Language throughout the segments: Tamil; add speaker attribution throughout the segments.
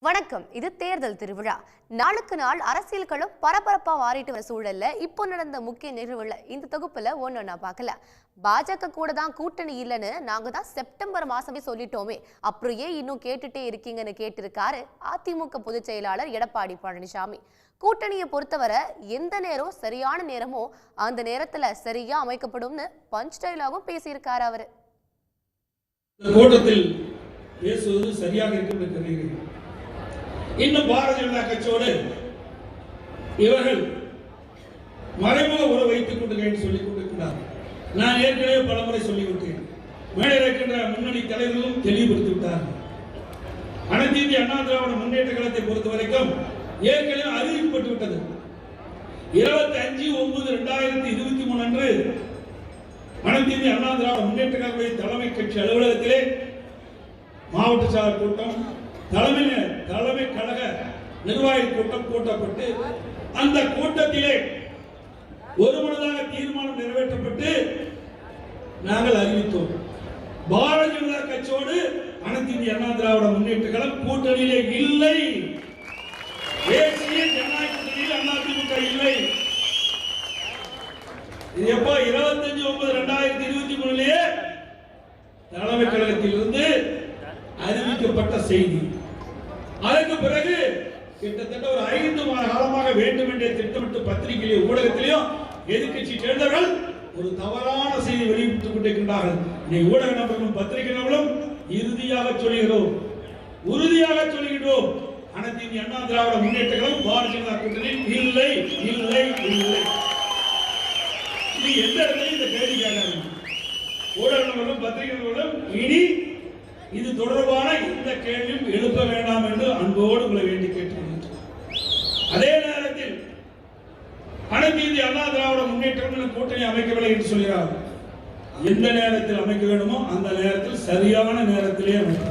Speaker 1: வணக்கம். இது தேர்தல் திருவிழா. நாளுக்கு நாள் அரசியல் களம் பரபரப்பா மாறிட்டு வர சூழல்ல இப்போ நடந்த முக்கிய நிகழ்வுல இந்த தொகுப்புல ஒன்னொன்னா பார்க்கலாம். பாஜக கூட தான் கூட்டணி இல்லைன்னு நாங்க தான் செப்டம்பர் மாசமே சொல்லிட்டோமே, அப்புறம் ஏன் இன்னும் கேட்டுட்டே இருக்கீங்கன்னு கேட்டிருக்காரு அதிமுக பொதுச் செயலாளர் எடப்பாடி பழனிசாமி. கூட்டணியை பொறுத்தவரை எந்த நேரம் சரியான நேரமோ அந்த நேரத்துல சரியா அமைக்கப்படும்னு பஞ்ச் டைலாகும் பேசியிருக்காரு அவரு.
Speaker 2: கூட்டத்தில் பேசுவது சரியாக இருக்கும் என்று கருதுகிறேன். இன்னும் பாரதிய ஜனதா கட்சியோடு இவர்கள் மறைமுக உறவு வைத்துக் கொண்டிருக்கிறேன் சொல்லிக் கொண்டிருக்கிறார்கள். நான் ஏற்கனவே பலமுறை சொல்லிவிட்டேன். மேலே இருக்கின்ற முன்னணி தலைவர்களும் தெளிவுபடுத்தி விட்டார்கள். அனைத்து இந்திய அண்ணா திராவிட முன்னேற்ற கழகத்தை பொறுத்த வரைக்கும் ஏற்கனவே அறிவிக்கப்பட்டு விட்டது. 25/9/2023 அன்று அனைத்து இந்திய அண்ணா திராவிட முன்னேற்ற கழக தலைமை கட்சி அலுவலகத்திலே மாவட்ட செயலர் கூட்டம், தலைமை கழக நிர்வாகி கூட்டம் கூட்டப்பட்டு அந்த கூட்டத்திலே ஒருமனதாக தீர்மானம் நிறைவேற்றப்பட்டு நாங்கள் அறிவித்தோம். பாரதிய ஜனதா கட்சியோடு அனைத்து இந்திய அண்ணா திராவிட முன்னேற்ற கழகம் கூட்டணியிலே இல்லை. தேசிய ஜனநாயக கூட்டணியில் அதிமுக இல்லை. இது எப்போ 25/9/2023 தலைமை கழகத்தில் இருந்து அறிவிக்கப்பட்ட செய்தி. அதற்கு பிறகு கிட்டத்தட்ட ஒரு 5 மாத காலமாக வேண்டும் என்றே திட்டமிட்டு பத்திரிகையிலும் ஊடகத்திலும் எதிர்க்கட்சி சேர்ந்தவர்கள் ஒரு தவறான செய்தி வெளியிட்டுக் கொண்டிருக்கின்றார்கள். ஊடக நபர்களும் பத்திரிகை நபர்களும் உறுதியாக சொல்லுகின்றோம், அனைத்து இந்திய அண்ணா திராவிட முன்னேற்ற கழகம் பாரதிய ஜனதா கூட்டணியில் இல்லை இல்லை இல்லை. இது எந்த இடத்துல இந்த கேள்வி கேட்கிறாங்க ஊடக நபர்களும் பத்திரிகை நபர்களும் இனி இது தொடர்பான இந்த கேள்வியும் எழுப்ப வேண்டாம் என்று அன்போடு உங்களை வேண்டி கேட்டுக்கொள்கிறேன். அதே நேரத்தில் அனைத்து இந்திய அண்ணா திராவிட முன்னேற்றம் கூட்டணி அமைக்கவில்லை என்று சொல்கிறார். எந்த நேரத்தில் அமைக்க வேண்டுமோ அந்த நேரத்தில் சரியான நேரத்திலே அமைக்க.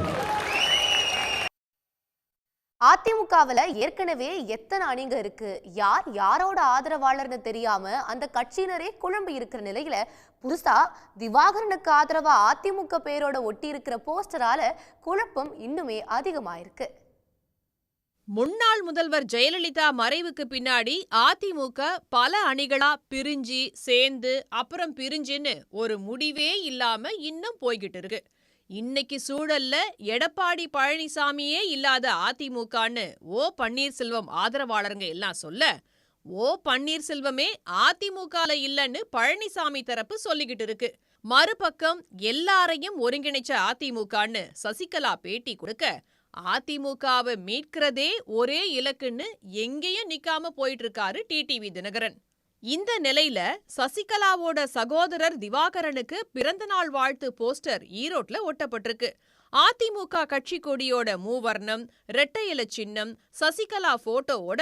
Speaker 1: அதிமுகவில் ஏற்கனவே எத்தனை அணிங்க இருக்கு, யார் யாரோட ஆதரவாளர்னு தெரியாம அந்த கட்சியினரே குழம்பு இருக்கிற நிலையில புதுசா திவாகரனுக்கு ஆதரவா அதிமுக பேரோட ஒட்டி இருக்கிற போஸ்டரால குழப்பம் இன்னுமே அதிகமாயிருக்கு.
Speaker 3: முன்னாள் முதல்வர் ஜெயலலிதா மறைவுக்கு பின்னாடி அதிமுக பல அணிகளா பிரிஞ்சு சேர்ந்து அப்புறம் பிரிஞ்சுன்னு ஒரு முடிவே இல்லாம இன்னும் போய்கிட்டு இருக்கு. இன்னைக்கு சூழல்ல எடப்பாடி பழனிசாமியே இல்லாத அதிமுகன்னு ஓ பன்னீர்செல்வம் ஆதரவாளருங்க எல்லாம் சொல்ல, ஓ பன்னீர்செல்வமே அதிமுகல இல்லன்னு பழனிசாமி தரப்பு சொல்லிக்கிட்டு இருக்கு. மறுபக்கம் எல்லாரையும் ஒருங்கிணைச்ச அதிமுகன்னு சசிகலா பேட்டி கொடுக்க, அதிமுகவை மீட்கிறதே ஒரே இலக்குன்னு எங்கேயும் நிக்காம போயிட்டு இருக்காரு டிடிவி தினகரன். இந்த நிலையில சசிகலாவோட சகோதரர் திவாகரனுக்கு பிறந்த நாள் வாழ்த்து போஸ்டர் ஈரோட்ல ஒட்டப்பட்டிருக்கு. அதிமுக கட்சி கொடியோட மூவர்ணம், இரட்டை இலை சின்னம், சசிகலா போட்டோவோட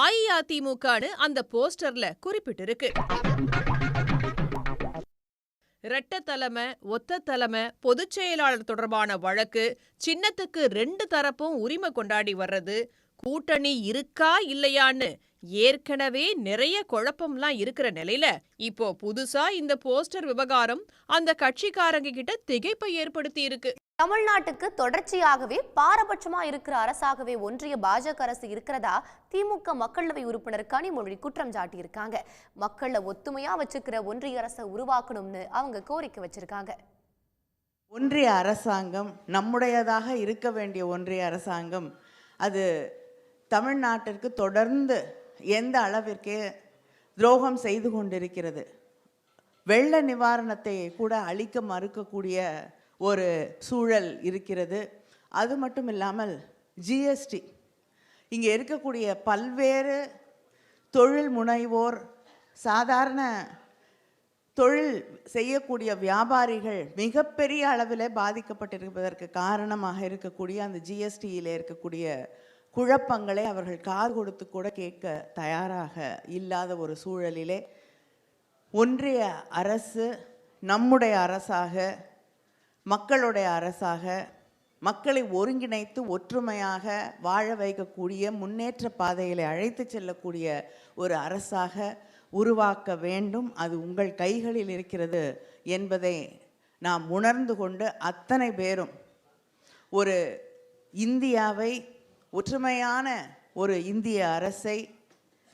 Speaker 3: அஇஅதிமுகன்னு அந்த போஸ்டர்ல குறிப்பிட்டிருக்கு. இரட்டை தலைமை, ஒத்த தலைமை, பொதுச் செயலாளர் தொடர்பான வழக்கு, சின்னத்துக்கு 2 தரப்பும் உரிமை கொண்டாடி வர்றது, கூட்டணி இருக்கா இல்லையான்னு ஏற்கனவே நிறைய குழப்பம்லாம் இருக்கிற நிலையில இப்போ புதுசா இந்த போஸ்டர் விவகாரம் அந்த கட்சிக்காரங்க கிட்ட திகைப்பை ஏற்படுத்தி இருக்கு.
Speaker 1: தமிழ்நாட்டுக்கு தொடர்ச்சியாகவே பாரபட்சமா இருக்கிற அரசாகவே ஒன்றிய பாஜக அரசு இருக்கிறதா திமுக மக்களவை உறுப்பினர் கனிமொழி குற்றம் சாட்டி இருக்காங்க. மக்களை ஒத்துமையா வச்சுக்கிற ஒன்றிய அரசை உருவாக்கணும்னு அவங்க கோரிக்கை வச்சிருக்காங்க.
Speaker 4: ஒன்றிய அரசாங்கம் நம்முடையதாக இருக்க வேண்டிய ஒன்றிய அரசாங்கம் அது தமிழ்நாட்டிற்கு தொடர்ந்து எந்த அளவிற்கு துரோகம் செய்து கொண்டிருக்கிறது. வெள்ள நிவாரணத்தை கூட அளிக்க மறுக்கக்கூடிய ஒரு சூழல் இருக்கிறது. அது மட்டும் இல்லாமல் ஜிஎஸ்டி, இங்கே இருக்கக்கூடிய பல்வேறு தொழில் முனைவோர், சாதாரண தொழில் செய்யக்கூடிய வியாபாரிகள் மிகப்பெரிய அளவில் பாதிக்கப்பட்டிருப்பதற்கு காரணமாக இருக்கக்கூடிய அந்த ஜிஎஸ்டியில் இருக்கக்கூடிய குழப்பங்களை அவர்கள் காது கொடுத்து கூட கேட்க தயாராக இல்லாத ஒரு சூழலிலே ஒன்றிய அரசு நம்முடைய அரசாக, மக்களுடைய அரசாக, மக்களை ஒருங்கிணைத்து ஒற்றுமையாக வாழ வைக்கக்கூடிய, முன்னேற்ற பாதைகளை அழைத்து செல்லக்கூடிய ஒரு அரசாக உருவாக்க வேண்டும். அது உங்கள் கைகளில் இருக்கிறது என்பதை நாம் உணர்ந்து கொண்டு அத்தனை பேரும் ஒரு இந்தியாவை ஒற்றுமையான ஒரு இந்திய அரசை,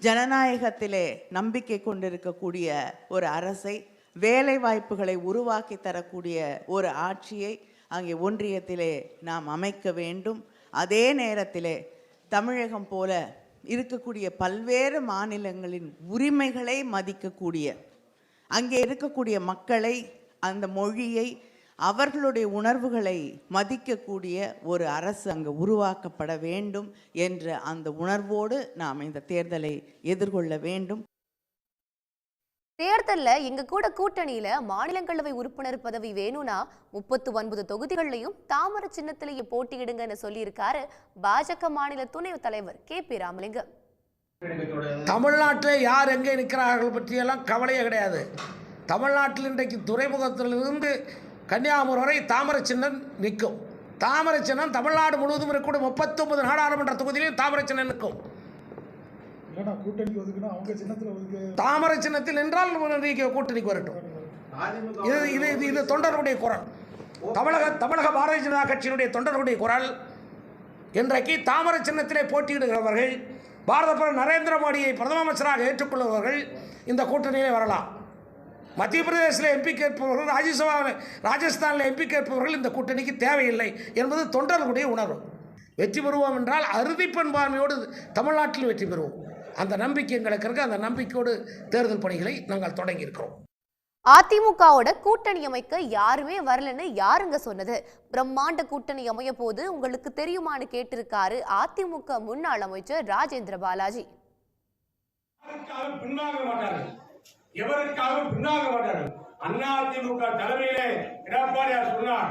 Speaker 4: ஜனநாயகத்திலே நம்பிக்கை கொண்டிருக்கக்கூடிய ஒரு அரசை, வேலை வாய்ப்புகளை உருவாக்கி தரக்கூடிய ஒரு ஆட்சியை அங்கே ஒன்றியத்திலே நாம் அமைக்க வேண்டும். அதே நேரத்திலே தமிழகம் போல இருக்கக்கூடிய பல்வேறு மாநிலங்களின் உரிமைகளை மதிக்கக்கூடிய, அங்கே இருக்கக்கூடிய மக்களை, அந்த மொழியை, அவர்களுடைய உணர்வுகளை மதிக்கக்கூடிய ஒரு அரசு அங்கு உருவாக்கப்பட வேண்டும் என்ற அந்த உணர்வோடு நாம் இந்த தேர்தலை எதிர்கொள்ள வேண்டும்.
Speaker 1: தேர்தல்ல எங்க கூட கூட்டணியில மாநிலங்களவை உறுப்பினர் பதவி வேணும்னா 39 தொகுதிகளையும் தாமரை சின்னத்திலேயே போட்டியிடுங்கன்னு சொல்லியிருக்காரு பாஜக மாநில துணை தலைவர் KP ராமலிங்கம்.
Speaker 5: தமிழ்நாட்டில் யார் எங்கே நிற்கிறார்கள் பற்றியெல்லாம் கவலையே கிடையாது. தமிழ்நாட்டில் இன்றைக்கு துறைமுகத்திலிருந்து கன்னியாகுமரி வரை தாமரை சின்னம் நிற்கும். தாமரை சின்னம் தமிழ்நாடு முழுவதும் இருக்கக்கூடிய 39 நாடாளுமன்ற தொகுதியிலும் தாமரை சின்னம் நிற்கும். தாமரை சின்னத்தில் நின்றால் கூட்டணிக்கு வரட்டும். இது தொண்டர்களுடைய குரல். தமிழக பாரதிய ஜனதா கட்சியினுடைய தொண்டர்களுடைய குரல். இன்றைக்கு தாமரை சின்னத்திலே போட்டியிடுகிறவர்கள், பாரத பிரதமர் நரேந்திர மோடியை பிரதம அமைச்சராக ஏற்றுக்கொள்பவர்கள் இந்த கூட்டணியிலே வரலாம். மத்திய பிரதேசத்தில் எம்பி கேட்பவர்கள், ராஜஸ்தானில் எம்பி கேட்பவர்கள் இந்த கூட்டணிக்கு தேவையில்லை என்பது தொண்டர்களுடைய உணர்வு. வெற்றி பெறுவோம் என்றால் அறுதி பெரும்பான்மையோடு தமிழ்நாட்டில் வெற்றி பெறுவோம். அந்த நம்பிக்கை எங்களுக்கு இருக்கு. அந்த நம்பிக்கையோடு தேர்தல் பணிகளை நாங்கள் தொடங்கியிருக்கிறோம்.
Speaker 1: அதிமுகவோட கூட்டணி அமைக்க யாருமே வரலன்னு யாருங்க சொன்னது? பிரம்மாண்ட கூட்டணி அமைய போது உங்களுக்கு தெரியுமான்னு கேட்டிருக்காரு அதிமுக முன்னாள் அமைச்சர் ராஜேந்திர பாலாஜி.
Speaker 2: எவருக்காகவும் பின்னாக மாட்டார்கள். அதிமுக தலைமையிலே எடப்பாடியார் சொன்னார்,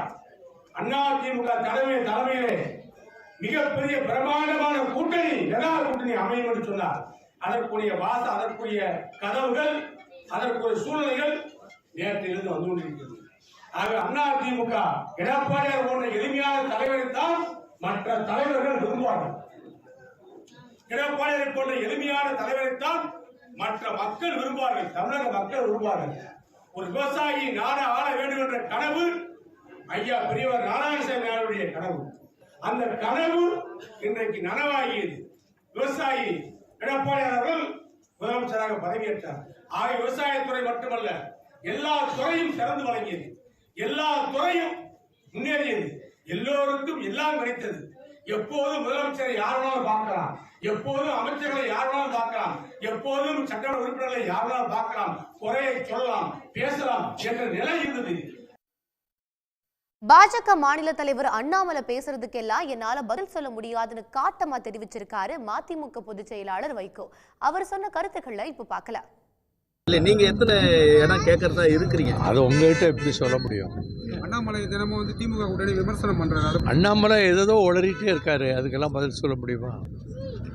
Speaker 2: அதிமுக தலைமையிலே மிகப்பெரிய பிரமாண்டமான கூட்டணி அமையும் என்று சொன்னார். அதற்குரிய அதற்குரிய கதவுகள், அதற்குரிய சூழ்நிலைகள் நேற்றிலிருந்து வந்து கொண்டிருக்கிறது. அதிமுக எடப்பாடியார் போன்ற எளிமையான தலைவரைத்தான் மற்ற தலைவர்கள் விரும்புவார்கள். எடப்பாடியார் போன்ற எளிமையான தலைவரைத்தான் மற்ற மக்கள் விரும்புவார்கள், தமிழக மக்கள் விரும்புவார்கள். ஒரு விவசாயி நாட ஆள வேண்டும் என்ற கனவு ஐயா பெரியவர் நாராயணசாமியுடைய கனவு. அந்த கனவு இன்றைக்கு நனவாகியது. விவசாயி எடப்பாடியார் அவர்கள் முதலமைச்சராக பதவியேற்றார். ஆக விவசாயத்துறை மட்டுமல்ல, எல்லா துறையும் சிறந்து வழங்கியது, எல்லா துறையும் முன்னேறியது, எல்லோருக்கும் எல்லாம் கிடைத்தது. எப்போதும் முதலமைச்சரை யாராலும் பார்க்கலாம், எப்போதும் அமைச்சர்களை யாராலும் பார்க்கலாம், எப்போதும் சட்டமன்ற உறுப்பினர்களை யாராலும் பார்க்கலாம், குறையை சொல்லலாம், பேசலாம் என்ற நிலை இருந்தது.
Speaker 1: பாஜக மாநில தலைவர் அண்ணாமலை பேசுறதுக்கெல்லாம் என்னால பதில் சொல்ல முடியாதுன்னு காட்டமா தெரிவிச்சிருக்காரு மதிமுக பொதுச் செயலாளர் வைகோ. அவர் சொன்ன கருத்துக்களை இப்ப பார்க்கலாம்.
Speaker 6: இல்ல, நீங்க எத்தனை இடம் கேட்கறதா இருக்கிறீங்க?
Speaker 7: அது உங்ககிட்ட எப்படி சொல்ல முடியும்?
Speaker 8: அண்ணாமலை தினமும் வந்து திமுக கூட்டணி விமர்சனம் பண்றாரு.
Speaker 7: அண்ணாமலை ஏதோ உளறிட்டே இருக்காரு, அதுக்கெல்லாம் பதில் சொல்ல முடியுமா?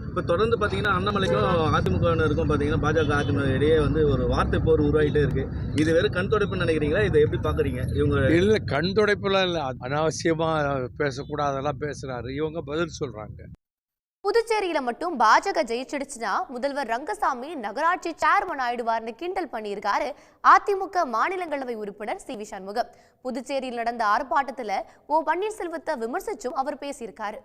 Speaker 6: இப்போ தொடர்ந்து பார்த்தீங்கன்னா அண்ணாமலைக்கும் அதிமுகவினருக்கும் பார்த்தீங்கன்னா பாஜக அதிமுக இடையே வந்து ஒரு வார்த்தை போர் உருவாகிட்டே இருக்கு. இது வெறும் கண் துடைப்புன்னு நினைக்கிறீங்களா? இதை எப்படி பார்க்குறீங்க? இவங்க
Speaker 7: இல்லை, கண் துடைப்புலாம் இல்லை, அனாவசியமாக பேசக்கூடாதெல்லாம் பேசுகிறாரு. இவங்க பதில் சொல்கிறாங்க.
Speaker 1: புதுச்சேரியில மட்டும் பாஜக ஜெயிச்சிடுச்சுன்னா முதல்வர் ரங்கசாமி நகராட்சி சேர்மன் ஆயிடுவார்னு கிண்டல் பண்ணியிருக்காரு அதிமுக மாநிலங்களவை உறுப்பினர் CV சண்முகம். புதுச்சேரியில் நடந்த ஆர்ப்பாட்டத்துல பன்னீர்செல்வத்தை விமர்சிச்சும் அவர் பேசியிருக்காரு.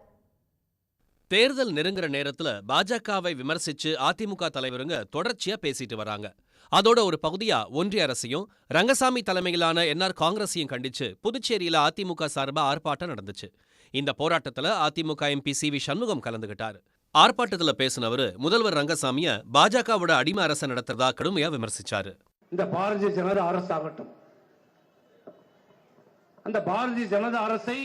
Speaker 9: தேர்தல் நெருங்குற நேரத்துல பாஜகவை விமர்சிச்சு அதிமுக தலைவருங்க தொடர்ச்சியா பேசிட்டு வராங்க. அதோட ஒரு பகுதியா ஒன்றிய அரசையும் ரங்கசாமி தலைமையிலான NR காங்கிரஸையும் கண்டிச்சு புதுச்சேரியில அதிமுக சார்பா ஆர்ப்பாட்டம் நடந்துச்சு. இந்த போராட்டத்துல அதிமுக MP CV சண்முகம் கலந்துகிட்டாரு. ஆர்ப்பாட்டத்துல பேசினவரு முதல்வர் ரங்கசாமிய பாஜகவோட அடிமை அரசை நடத்துறதா கடுமையா விமர்சிச்சாரு.
Speaker 10: இந்த பாரதிய ஜனதா அரசு ஆகட்டும், அந்த பாரதிய ஜனதா அரசை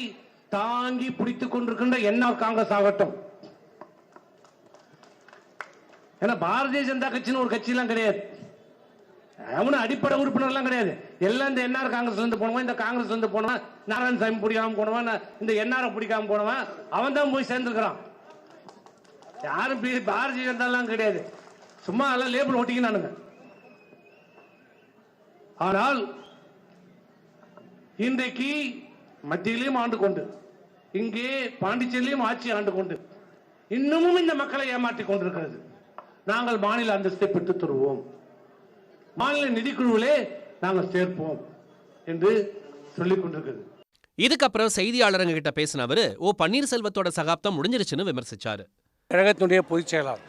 Speaker 10: தாங்கி பிடித்துக் கொண்டிருக்கின்ற NR காங்கிரஸ் ஆகட்டும். ஏன்னா பாரதிய ஜனதா கட்சின்னு ஒரு கட்சி எல்லாம் கிடையாது, அவனு அடிப்படை உறுப்பினர் எல்லாம் கிடையாது. எல்லாம் இந்த NR காங்கிரஸ்ல இருந்து போனவன், இந்த காங்கிரஸ்ல இருந்து போனவன், நாராயணசாமி பிடிக்காம போனவன், இந்த NR பிடிக்காம போனவன், அவன் தான் போய் சேர்ந்துருக்கிறான். யாரும் பாரதிய ஜனதா எல்லாம் கிடையாது, சும்மா எல்லாம் லேபிள் ஓட்டிக்கினானுங்க. ஆனால் இன்றைக்கு மத்தியிலையும் ஆண்டு கொண்டு, இங்கே பாண்டிச்சேரியிலையும் ஆட்சி ஆண்டு கொண்டு, இன்னமும் இந்த மக்களை ஏமாற்றிக் கொண்டிருக்கிறது. நாங்கள் மாநில அந்தஸ்தை பெற்றுத் தருவோம், மாநில நிதிக்குழுவிலே நாங்கள் சேர்ப்போம் என்று சொல்லிக் கொண்டிருக்கிறது.
Speaker 9: இதுக்கப்புறம் செய்தியாளருங்க கிட்ட பேசின அவரு பன்னீர்செல்வத்தோட சகாப்தம் முடிஞ்சிருச்சுன்னு விமர்சிச்சாரு.
Speaker 10: கழகத்தினுடைய பொதுச் செயலாளர்,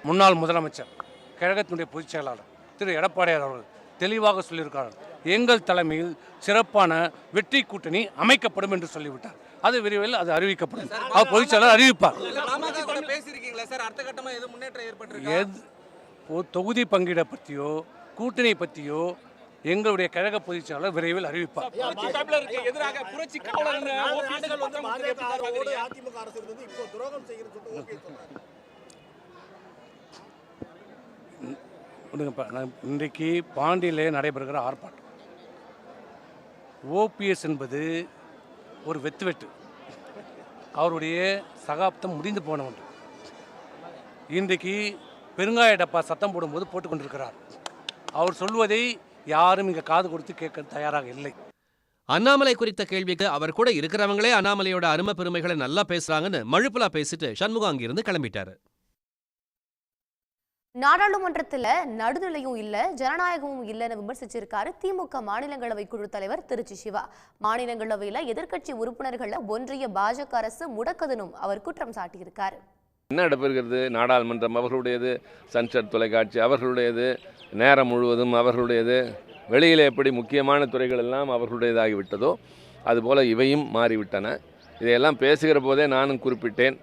Speaker 10: முன்னாள் முதலமைச்சர், கழகத்தினுடைய பொதுச் செயலாளர் திரு எடப்பாடியார் அவர்கள் தெளிவாக சொல்லியிருக்கிறார், எங்கள் தலைமையில் சிறப்பான வெற்றி கூட்டணி அமைக்கப்படும் என்று சொல்லிவிட்டார். அது விரைவில் அது அறிவிக்கப்படும். அவர் பொதுச் செயலாளர் அறிவிப்பார். தொகுதி பங்கீடை பற்றியோ கூட்டணி பற்றியோ எங்களுடைய கழக பொதுச் செயலாளர் விரைவில் அறிவிப்பார். இன்றைக்கு பாண்டியிலே நடைபெறுகிற ஆர்ப்பாட்டம், ஓபிஎஸ் என்பது ஒரு வெட்டு, அவருடைய சகாப்தம் முடிந்து போன ஒன்று. இன்றைக்கு பெருங்காய டப்பா சத்தம் போடும்போது போட்டுக்கொண்டிருக்கிறார். அவர் சொல்வதை யாரும் இங்கே காது கொடுத்து கேட்க தயாராக இல்லை.
Speaker 9: அண்ணாமலை குறித்த கேள்விக்கு அவர் கூட இருக்கிறவங்களே அண்ணாமலையோட அருமை பெருமைகளை நல்லா பேசுறாங்கன்னு மழுப்பலா பேசிட்டு சண்முகம் அங்கிருந்து கிளம்பிட்டாரு.
Speaker 1: நாடாளுமன்றத்துல நடுநிலையும் இல்ல, ஜனநாயகமும் இல்லைன்னு விமர்சிச்சிருக்காரு திமுக மாநிலங்களவை குழு தலைவர் திருச்சி சிவா. மாநிலங்களவையில எதிர்க்கட்சி உறுப்பினர்களை ஒன்றிய பாஜக அரசு முடக்குதுன்னும் அவர் குற்றம் சாட்டியிருக்காரு.
Speaker 11: என்ன நடைபெறுகிறது? நாடாளுமன்றம் அவர்களுடையது, சன்செட் தொலைக்காட்சி அவர்களுடையது, நேரம் முழுவதும் அவர்களுடையது, வெளியில் எப்படி முக்கியமான துறைகள் எல்லாம் அவர்களுடையதாகிவிட்டதோ அதுபோல் இவையும் மாறிவிட்டன. இதையெல்லாம் பேசுகிற போதே நானும் குறிப்பிட்டேன்,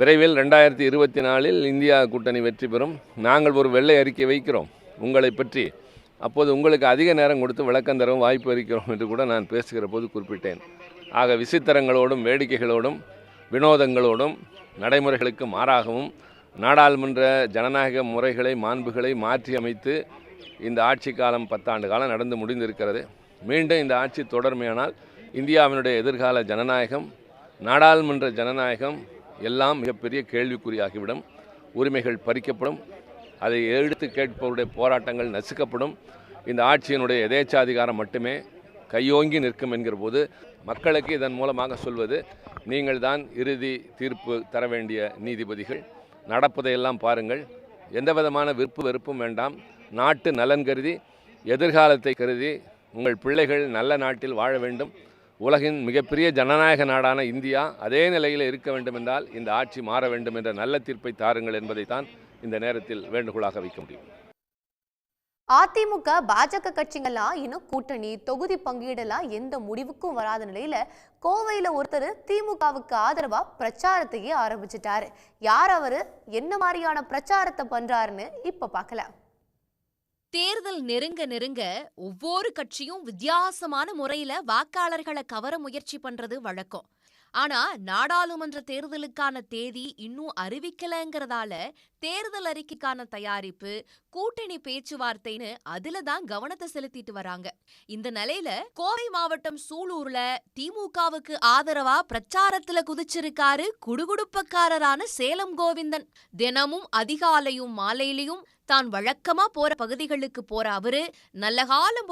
Speaker 11: விரைவில் 2024 இந்தியா கூட்டணி வெற்றி பெறும். நாங்கள் ஒரு வெள்ளை அறிக்கை வைக்கிறோம் உங்களை பற்றி, அப்போது உங்களுக்கு அதிக நேரம் கொடுத்து விளக்கம் தரவும் வாய்ப்பு இருக்கிறோம் என்று கூட நான் பேசுகிற போது குறிப்பிட்டேன். ஆக விசித்திரங்களோடும் வேடிக்கைகளோடும் வினோதங்களோடும் நடைமுறைகளுக்கு மாறாகவும் நாடாளுமன்ற ஜனநாயக முறைகளை மாண்புகளை மாற்றி அமைத்து இந்த ஆட்சி காலம் 10 ஆண்டு காலம் நடந்து முடிந்திருக்கிறது. மீண்டும் இந்த ஆட்சி தொடர்மையானால் இந்தியாவினுடைய எதிர்கால ஜனநாயகம், நாடாளுமன்ற ஜனநாயகம் எல்லாம் மிகப்பெரிய கேள்விக்குறியாகிவிடும். உரிமைகள் பறிக்கப்படும், அதை எடுத்து கேட்பவருடைய போராட்டங்கள் நசுக்கப்படும். இந்த ஆட்சியினுடைய எதேச்சாதிகாரம் மட்டுமே கையோங்கி நிற்கும் என்கிற போது மக்களுக்கு இதன் மூலமாக சொல்வது, நீங்கள் தான் இறுதி தீர்ப்பு தர வேண்டிய நீதிபதிகள், நடப்பதையெல்லாம் பாருங்கள், எந்த விதமான விருப்பு வெறுப்பும் வேண்டாம், நாட்டு நலன் கருதி எதிர்காலத்தை கருதி உங்கள் பிள்ளைகள் நல்ல நாட்டில் வாழ வேண்டும், உலகின் மிகப்பெரிய ஜனநாயக நாடான இந்தியா அதே நிலையில் இருக்க வேண்டும் என்றால் இந்த ஆட்சி மாற வேண்டும் என்ற நல்ல தீர்ப்பை தாருங்கள் என்பதைத்தான் இந்த நேரத்தில் வேண்டுகோளாக வைக்க முடியும்.
Speaker 1: அதிமுக பாஜக கட்சிகள்லாம் இன்னும் கூட்டணி தொகுதி பங்கீடெல்லாம் எந்த முடிவுக்கும் வராத நிலையில கோவையில ஒருத்தர் திமுகவுக்கு ஆதரவா பிரச்சாரத்தையே ஆரம்பிச்சிட்டாரு. யார் அவரு, என்ன மாதிரியான பிரச்சாரத்தை பண்றாருன்னு இப்ப பார்க்கலாம்.
Speaker 12: தேர்தல் நெருங்க ஒவ்வொரு கட்சியும் வித்தியாசமான முறையில வாக்காளர்களை கவர முயற்சி பண்றது வழக்கம். ஆனா நாடாளுமன்ற தேர்தலுக்கான தேதி இன்னும் அறிவிக்கலங்கிறதால தேர்தல் அறிக்கைக்கான தயாரிப்பு, கூட்டணி பேச்சுவார்த்தைன்னு அதுலதான் கவனத்தை செலுத்திட்டு வராங்க. இந்த நிலையில கோவை மாவட்டம் சூலூர்ல திமுகவுக்கு ஆதரவா பிரச்சாரத்துல குதிச்சிருக்காரு குடுகுடுப்பக்காரரான சேலம் கோவிந்தன். தினமும் அதிகாலையும் மாலையிலையும் தான் வழக்கமா போற பகுதிகளுக்கு போற அவரு நல்ல காலம்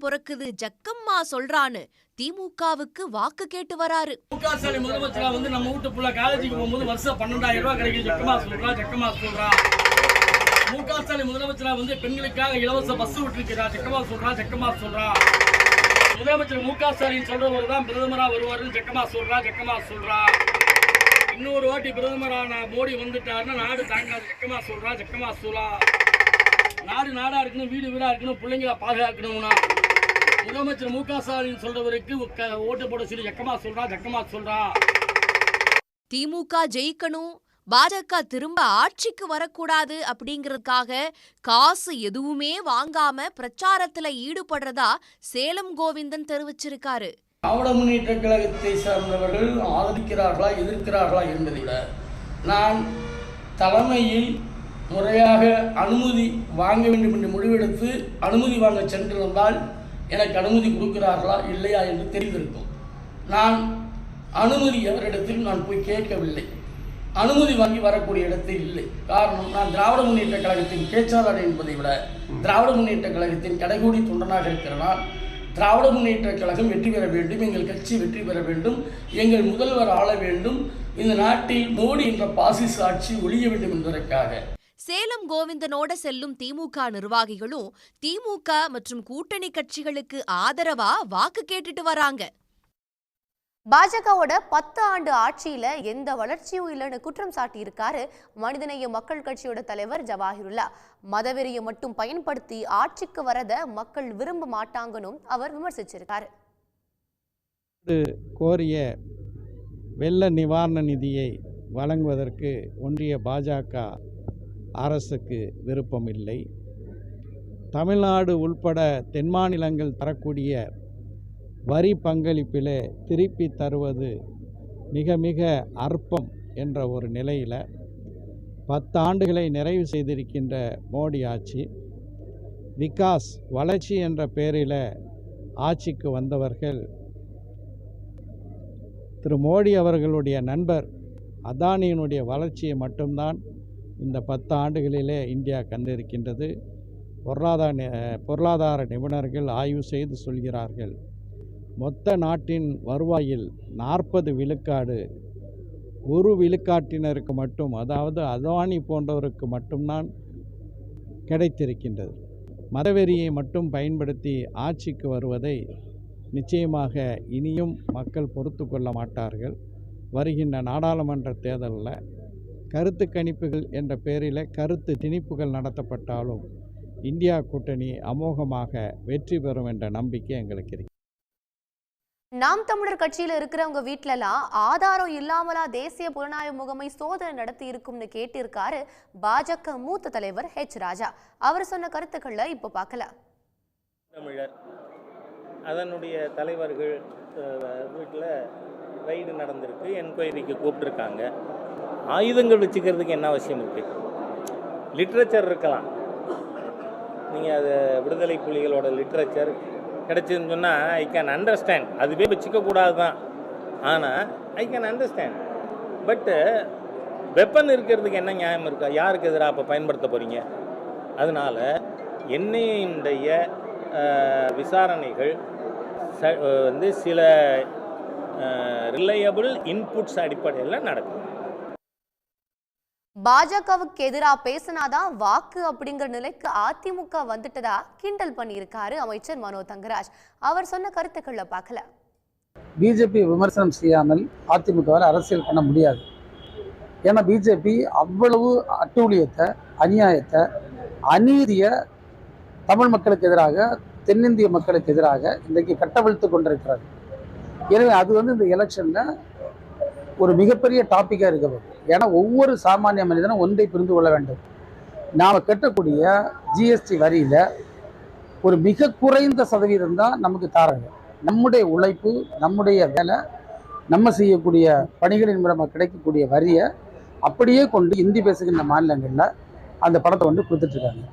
Speaker 12: பிறக்குது ஜக்கம்மா சொல்றான்னு திமுகவுக்கு வாக்கு கேட்டு வராரு.
Speaker 13: முதலமைச்சரா வந்து நம்ம வீட்டு புள்ள காலேஜுக்கு போகும்போது வருஷம் 12,000 ரூபாய் கிடைக்கும், ஜக்கமா சொல்றா. முக ஸ்டாலின் முதலமைச்சரா வந்து பெண்களுக்காக இலவச பஸ் விட்டுருக்கிறா, ஜக்கமா சொல்றா. முதலமைச்சர் முக ஸ்டாலின் சொல்றவர் தான் பிரதமரா வருவாருன்னு ஜக்கமா சொல்றா. இன்னொரு வாட்டி பிரதமரான மோடி வந்துட்டாருன்னா நாடு தாங்காது, ஜக்கமா சொல்றா. நாடு நாடா இருக்கணும், வீடு வீடா இருக்கணும், பிள்ளைங்கள பாதுகாக்கணும்னா முதலமைச்சர் முக ஸ்டாலின் சொல்றவருக்கு ஓட்டு போட சொல்லி ஜக்கமா சொல்றா.
Speaker 12: திமுக ஜெயிக்கணும், பாஜக திரும்ப ஆட்சிக்கு வரக்கூடாது அப்படிங்கறதுக்காக காசு எதுவுமே வாங்காம பிரச்சாரத்துல ஈடுபடுறதா சேலம் கோவிந்தன் தெரிவிச்சிருக்காரு.
Speaker 13: திராவிட முன்னேற்ற கழகத்தை சார்ந்தவர்கள் ஆதரிக்கிறார்களா எதிர்க்கிறார்களா என்பதை விட நான் தலைமையில் முறையாக அனுமதி வாங்க வேண்டும் என்று முடிவெடுத்து அனுமதி வாங்க சென்றிருந்தால் எனக்கு அனுமதி கொடுக்கிறார்களா இல்லையா என்று தெரிந்திருக்கும். நான் அனுமதி எவரிடத்தில் நான் போய் கேட்கவில்லை, அனுமதி வாங்கி வரக்கூடிய இடத்தில் இல்லை. காரணம், நான் திராவிட முன்னேற்ற கழகத்தின் பேச்சாளர் என்பதை விட திராவிட முன்னேற்ற கழகத்தின் கடைகோடி தொண்டனாக இருக்கிறனால் திராவிட முன்னேற்ற கழகம் வெற்றி பெற வேண்டும், எங்கள் கட்சி வெற்றி பெற வேண்டும், எங்கள் முதல்வர் ஆள வேண்டும், இந்த நாட்டில் மோடி என்ற பாசிச ஆட்சி ஒழிய வேண்டும் என்பதற்காக
Speaker 12: சேலம் கோவிந்தனோட செல்லும் திமுக நிர்வாகிகளும் திமுக மற்றும் கூட்டணி கட்சிகளுக்கு ஆதரவா வாக்கு கேட்டுட்டு வராங்க.
Speaker 1: பாஜகவோட 10 ஆண்டு ஆட்சியில எந்த வளர்ச்சியும் இல்லைன்னு குற்றம் சாட்டி இருக்காரு மனிதநேய மக்கள் கட்சியோட தலைவர் ஜவாஹிருல்லா. மதவெறியை மட்டும் பயன்படுத்தி ஆட்சிக்கு வரத மக்கள் விரும்ப மாட்டாங்கன்னு அவர் விமர்சிச்சிருக்காரு.
Speaker 14: கோரிய வெள்ள நிவாரண நிதியை வழங்குவதற்கு ஒன்றிய பாஜக அரசுக்கு விருப்பம் இல்லை. தமிழ்நாடு உள்பட தென் மாநிலங்கள் தரக்கூடிய வரி பங்களிப்பிலே திருப்பி தருவது மிக மிக அற்பம் என்ற ஒரு நிலையில் 10 ஆண்டுகளை நிறைவு செய்திருக்கின்ற மோடி ஆட்சி விகாஸ் வளர்ச்சி என்ற பெயரில் ஆட்சிக்கு வந்தவர்கள் திரு மோடி அவர்களுடைய நண்பர் அதானியினுடைய வளர்ச்சியை மட்டும்தான் இந்த 10 ஆண்டுகளிலே இந்தியா கண்டிருக்கின்றது. பொருளாதார நிபுணர்கள் ஆய்வு செய்து சொல்கிறார்கள், மொத்த நாட்டின் வருவாயில் 40 விழுக்காடு ஒரு விழுக்காட்டினருக்கு மட்டும், அதாவது அதானி போன்றவருக்கு மட்டும்தான் கிடைத்திருக்கின்றது. மதவெறியை மட்டும் பயன்படுத்தி ஆட்சிக்கு வருவதை நிச்சயமாக இனியும் மக்கள் பொறுத்து கொள்ள மாட்டார்கள். வருகின்ற நாடாளுமன்ற தேர்தலில் கருத்து கணிப்புகள் என்ற பெயரில் கருத்து திணிப்புகள் நடத்தப்பட்டாலும் இந்தியா கூட்டணி அமோகமாக வெற்றி பெறும் என்ற நம்பிக்கை எங்களுக்கு இருக்கு.
Speaker 1: நாம் தமிழர் கட்சியில இருக்கிறவங்க வீட்டிலலாம் ஆதாரம் இல்லாமலா தேசிய புலனாய்வு முகமை சோதனை நடத்தி இருக்கும்னு கேட்டிருக்காரு பாஜக மூத்த தலைவர் ஹெச் ராஜா. அவர் சொன்ன கருத்துக்களை இப்ப பார்க்கலாம்.
Speaker 15: தமிழர் அதனுடைய தலைவர்கள் வீட்டில் ரைடு நடந்திருக்கு, என்கொயரிக்கு கூப்பிட்டுருக்காங்க. ஆயுதங்கள் வச்சுக்கிறதுக்கு என்ன அவசியம் இருக்குது? லிட்ரேச்சர் இருக்கலாம், நீங்கள் அது விடுதலை புலிகளோட லிட்ரேச்சர் கிடச்சிதுன்னு சொன்னால் ஐ கேன் அண்டர்ஸ்டாண்ட். அதுவே வச்சுக்கக்கூடாது தான், ஆனால் ஐ கேன் அண்டர்ஸ்டாண்ட். பட்டு வெப்பன் இருக்கிறதுக்கு என்ன நியாயம் இருக்கா? யாருக்கு எதிராக அப்போ பயன்படுத்த போகிறீங்க? அதனால் என்னையுடைய விசாரணைகள் வந்து சில ரிலையபிள் இன்புட்ஸ் அடிப்படையில் நடக்கும்.
Speaker 1: பாஜகவுக்கு எதிராக பேசினாதான் வாக்கு அப்படிங்கிற நிலைக்கு அதிமுக வந்துட்டதா கிண்டல் பண்ணியிருக்காரு அமைச்சர் மனோ தங்கராஜ். அவர் சொன்ன கருத்துக்களை பார்க்கலாம்.
Speaker 16: பிஜேபி விமர்சனம் செய்யாமல் அதிமுகவால் அரசியல் பண்ண முடியாது. ஏன்னா பிஜேபி அவ்வளவு அட்டூழியத்தை, அநியாயத்தை, அநீதியை தமிழ் மக்களுக்கு எதிராக, தென்னிந்திய மக்களுக்கு எதிராக இன்றைக்கு கட்டவிழ்த்து கொண்டிருக்கிறது. எனவே அது வந்து இந்த எலெக்ஷனில் ஒரு மிகப்பெரிய டாப்பிக்காக இருக்கிறது. ஏன்னா ஒவ்வொரு சாமானிய மனிதனும் ஒன்றை புரிந்து கொள்ள வேண்டும். நாம் கட்டக்கூடிய ஜிஎஸ்டி வரியில் ஒரு மிக குறைந்த சதவீதம் தான் நமக்கு தாராங்க. நம்முடைய உழைப்பு, நம்முடைய வேலை, நம்ம செய்யக்கூடிய பணிகளின் மூலமாக கிடைக்கக்கூடிய வரியை அப்படியே கொண்டு இந்தி பேசுகின்ற மாநிலங்களில் அந்த பணத்தை வந்து கொடுத்துட்ருக்காங்க.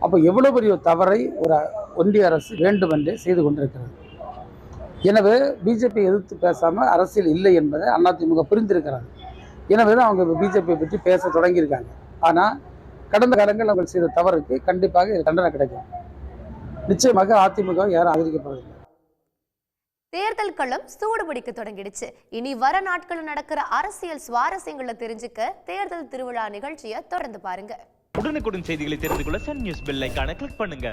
Speaker 16: அப்போ எவ்வளோ பெரிய தவறை ஒரு ஒன்றிய அரசு வேண்டுமென்றே செய்து கொண்டிருக்கிறது. எனவே பிஜேபி எதிர்த்து பேசாமல் அரசியல் இல்லை என்பதை அதிமுக புரிந்திருக்கிறாங்க. எனவே தான் அவங்க பிஜேபியை பற்றி பேச தொடங்கியிருக்காங்க. ஆனால் கடந்த காலங்கள் அவங்க செய்த தவறுக்கு கண்டிப்பாக தண்டனை கிடைக்கும். நிச்சயமாக அதிமுக யாரும் ஆதரிக்கப்படுவதில்லை.
Speaker 1: தேர்தல் களம் சூடுபிடிக்க தொடங்கிடுச்சு. இனி வர நாட்களில் நடக்கிற அரசியல் சுவாரஸ்யங்களை தெரிஞ்சுக்க தேர்தல் திருவிழா நிகழ்ச்சியை தொடர்ந்து பாருங்க.
Speaker 17: உடனுக்குடன் செய்திகளை தெரிந்து கொள்ள சன் நியூஸ் பெல் ஐகானை கிளிக் பண்ணுங்க.